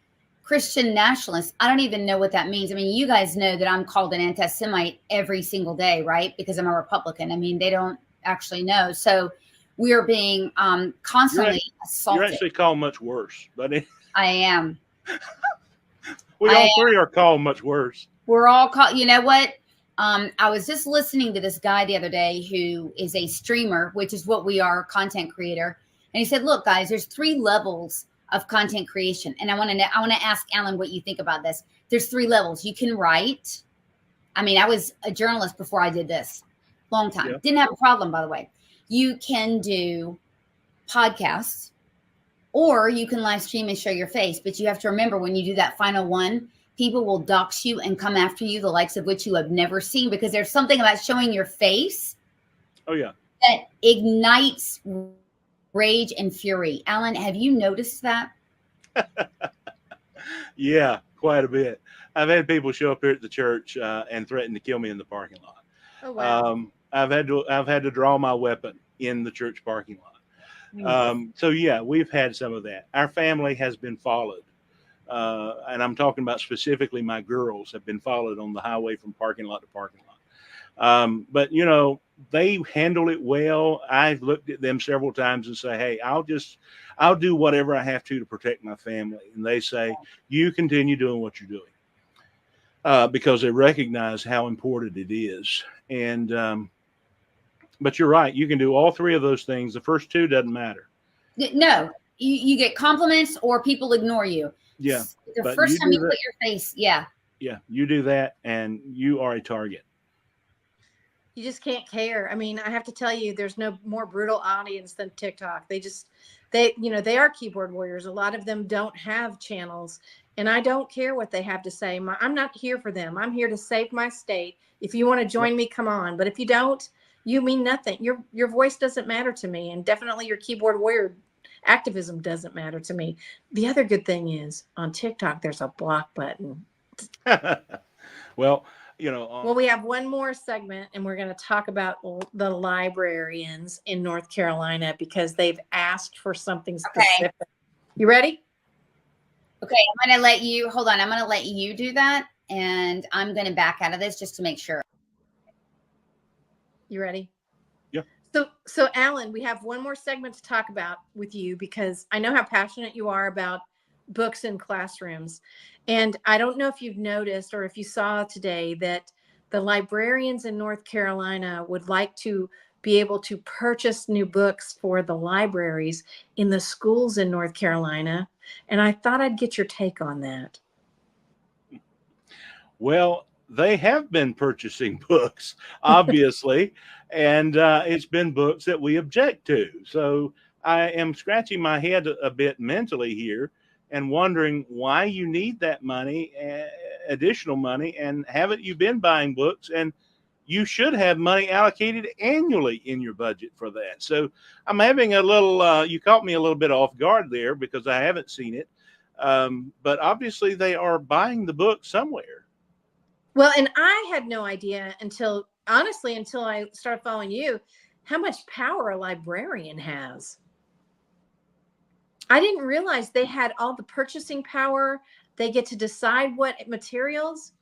Christian nationalists. I don't even know what that means. I mean, you guys know that I'm called an anti-Semite every single day, right? Because I'm a Republican. I mean, they don't actually know. So we are being constantly assaulted. You're actually called much worse, buddy. I am. We all three are called much worse. We're all called. You know what? I was just listening to this guy the other day who is a streamer, which is what we are, content creator. And he said, look, guys, there's 3 levels of content creation. And I want to ask Alan what you think about this. There's 3 levels. You can write. I mean, I was a journalist before I did this. Long time. Didn't have a problem, by the way. You can do podcasts, or you can live stream and show your face. But you have to remember, when you do that final one, people will dox you and come after you, the likes of which you have never seen, because there's something about showing your face. Oh, yeah. That ignites rage and fury. Alan, have you noticed that? Yeah, quite a bit. I've had people show up here at the church and threaten to kill me in the parking lot. Oh, wow. I've had to draw my weapon in the church parking lot. So yeah, we've had some of that. Our family has been followed. And I'm talking about specifically my girls have been followed on the highway from parking lot to parking lot. But they handle it well. I've looked at them several times and say, hey, I'll do whatever I have to protect my family. And they say, you continue doing what you're doing. Because they recognize how important it is. And, but you're right. You can do all 3 of those things. The first 2 doesn't matter. No, you get compliments or people ignore you. Yeah. The first time you put your face. Yeah. Yeah. You do that and you are a target. You just can't care. I mean, I have to tell you, there's no more brutal audience than TikTok. They are keyboard warriors. A lot of them don't have channels, and I don't care what they have to say. I'm not here for them. I'm here to save my state. If you want to join me, come on. But if you don't, you mean nothing. Your voice doesn't matter to me. And definitely your keyboard warrior activism doesn't matter to me. The other good thing is on TikTok, there's a block button. Well, we have one more segment, and we're going to talk about the librarians in North Carolina, because they've asked for something specific. Okay. You ready? Okay, I'm going to let you, hold on. I'm going to let you do that, and I'm going to back out of this just to make sure. You ready? Yeah. So Alan, we have one more segment to talk about with you because I know how passionate you are about books in classrooms. And I don't know if you've noticed or if you saw today that the librarians in North Carolina would like to be able to purchase new books for the libraries in the schools in North Carolina. And I thought I'd get your take on that. Well, they have been purchasing books, obviously, and it's been books that we object to. So I am scratching my head a bit mentally here and wondering why you need that money, additional money, and haven't you been buying books? And you should have money allocated annually in your budget for that. So I'm having a little, you caught me a little bit off guard there because I haven't seen it. But obviously they are buying the book somewhere. Well, and I had no idea until I started following you, how much power a librarian has. I didn't realize they had all the purchasing power. They get to decide what materials.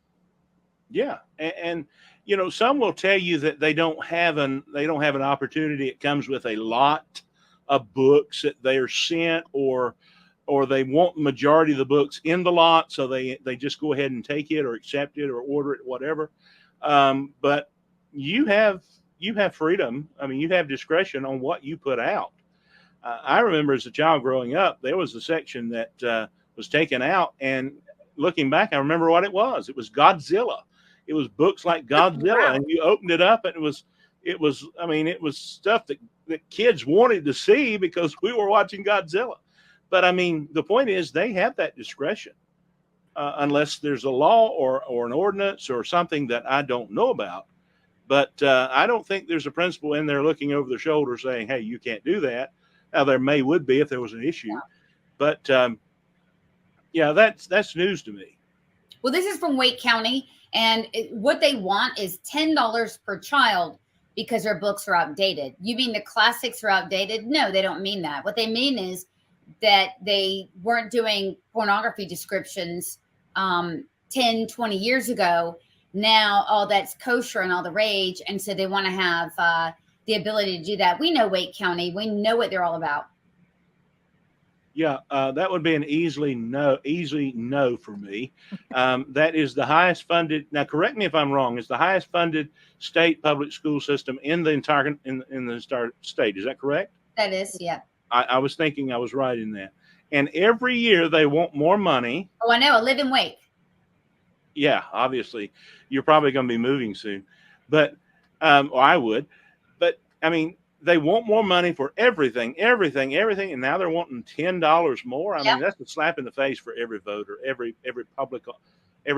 Yeah. And you know, some will tell you that they don't have an opportunity. It comes with a lot of books that they are sent, or they want the majority of the books in the lot, so they just go ahead and take it or accept it or order it, whatever. But you have freedom. I mean, you have discretion on what you put out. I remember as a child growing up, there was a section that was taken out, and looking back, I remember what it was. It was Godzilla. It was books like Godzilla, Wow. and you opened it up, and it was stuff that kids wanted to see because we were watching Godzilla. But I mean, the point is they have that discretion unless there's a law or an ordinance or something that I don't know about. But I don't think there's a principal in there looking over their shoulder saying, hey, you can't do that. Now, there would be if there was an issue. Yeah. But yeah, that's news to me. Well, this is from Wake County, and what they want is $10 per child because their books are outdated. You mean the classics are outdated? No, they don't mean that. What they mean is that they weren't doing pornography descriptions 10, 20 years ago. Now all that's kosher and all the rage. And so they want to have the ability to do that. We know Wake County. We know what they're all about. Yeah, that would be an easy no for me. That is the highest funded. Now, correct me if I'm wrong. It's the highest funded state public school system in the entire state. Is that correct? That is, yeah. I was thinking I was right in that. And every year they want more money. Oh, I know. I live in Wake. Yeah, obviously. You're probably going to be moving soon. But, or I would. But, I mean, they want more money for everything. And now they're wanting $10 more. I mean, that's a slap in the face for every voter, every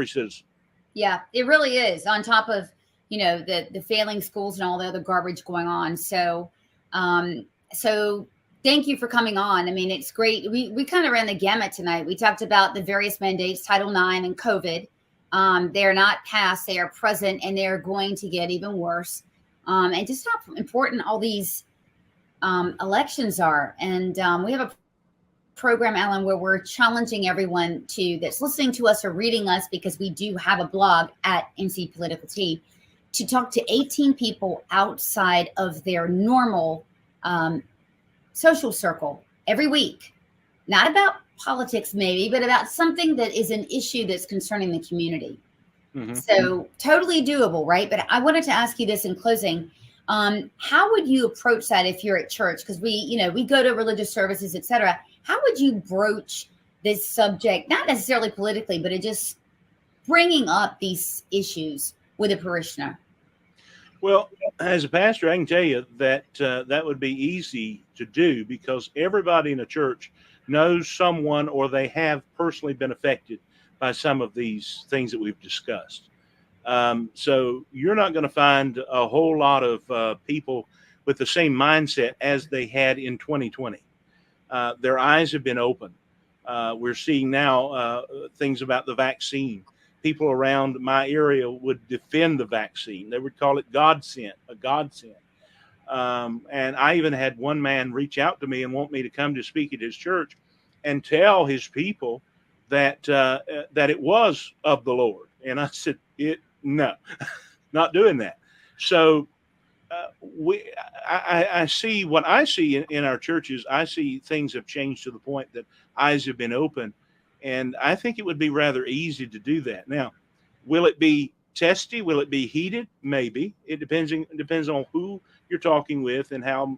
citizen. Yeah, it really is. On top of, the failing schools and all the other garbage going on. So, thank you for coming on. I mean, it's great. We kind of ran the gamut tonight. We talked about the various mandates, Title IX and COVID. They are not passed. They are present, and they are going to get even worse. And just how important all these elections are. And we have a program, Alan, where we're challenging everyone that's listening to us or reading us, because we do have a blog at NC Political Tea, to talk to 18 people outside of their normal social circle every week, not about politics maybe, but about something that is an issue that's concerning the community. Mm-hmm. So totally doable, right? But I wanted to ask you this in closing. How would you approach that if you're at church? Because we go to religious services, etc. How would you broach this subject, not necessarily politically, but it just bringing up these issues with a parishioner? Well, as a pastor, I can tell you that that would be easy to do because everybody in a church knows someone or they have personally been affected by some of these things that we've discussed. So you're not going to find a whole lot of people with the same mindset as they had in 2020. Their eyes have been opened. We're seeing now things about the vaccine. People around my area would defend the vaccine. They would call it a godsend. And I even had one man reach out to me and want me to come to speak at his church and tell his people that it was of the Lord. And I said, no, not doing that. So I see what I see in our churches. I see things have changed to the point that eyes have been open, and I think it would be rather easy to do that. Now, will it be testy? Will it be heated? Maybe. It depends on who you're talking with and how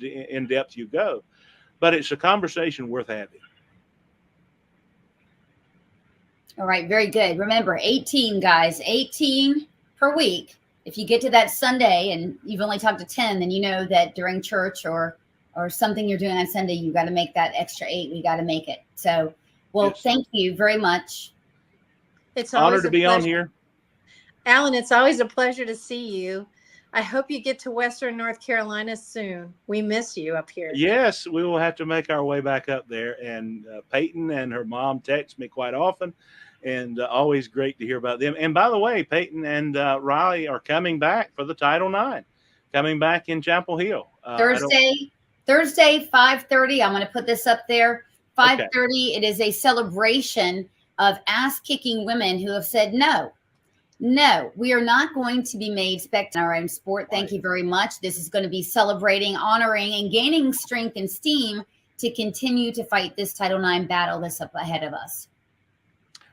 in depth you go. But it's a conversation worth having. All right, very good. Remember, 18 guys, 18 per week. If you get to that Sunday and you've only talked to 10, then you know that during church or something you're doing on Sunday, you got to make that extra 8. We got to make it. So, well, Yes. Thank you very much. It's Honored always to a be on pleasure. here. Alan, it's always a pleasure to see you. I hope you get to Western North Carolina soon. We miss you up here. Yes, we will have to make our way back up there. And Peyton and her mom text me quite often, and always great to hear about them. And by the way, Peyton and Riley are coming back for the Title IX, coming back in Chapel Hill. Thursday, 5:30. I'm going to put this up there. 5:30. It is a celebration of ass-kicking women who have said no. No, we are not going to be made spectator in our own sport. Thank you very much. This is going to be celebrating, honoring, and gaining strength and steam to continue to fight this Title IX battle that's up ahead of us.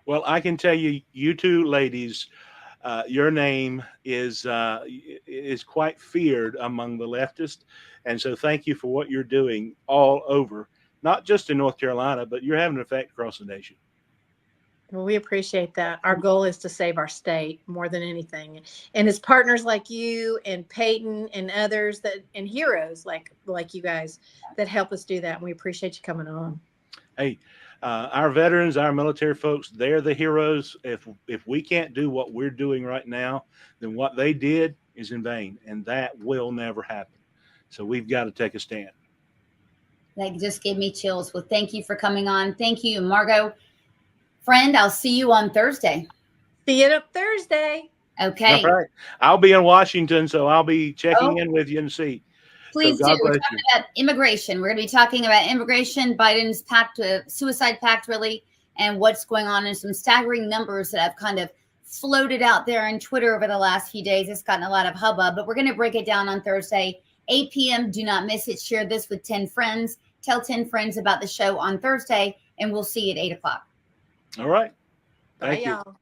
Well, I can tell you, you two ladies, your name is quite feared among the leftists. And so thank you for what you're doing all over, not just in North Carolina, but you're having an effect across the nation. Well, we appreciate that. Our goal is to save our state more than anything. And it's partners like you and Peyton and others and heroes like you guys that help us do that. And we appreciate you coming on. Hey, our veterans, our military folks, they're the heroes. If we can't do what we're doing right now, then what they did is in vain, and that will never happen. So we've got to take a stand. That just gave me chills. Well, thank you for coming on. Thank you, Margot. Friend, I'll see you on Thursday. See you up Thursday. Okay. All right. I'll be in Washington, so I'll be checking in with you and see. Please So do. God We're bless talking you. about immigration. We're going to be talking about immigration, Biden's pact, suicide pact, really, and what's going on, and some staggering numbers that have kind of floated out there on Twitter over the last few days. It's gotten a lot of hubbub, but we're going to break it down on Thursday, 8 p.m. Do not miss it. Share this with 10 friends. Tell 10 friends about the show on Thursday, and we'll see you at 8 o'clock. All right. Bye, Thank you. y'all.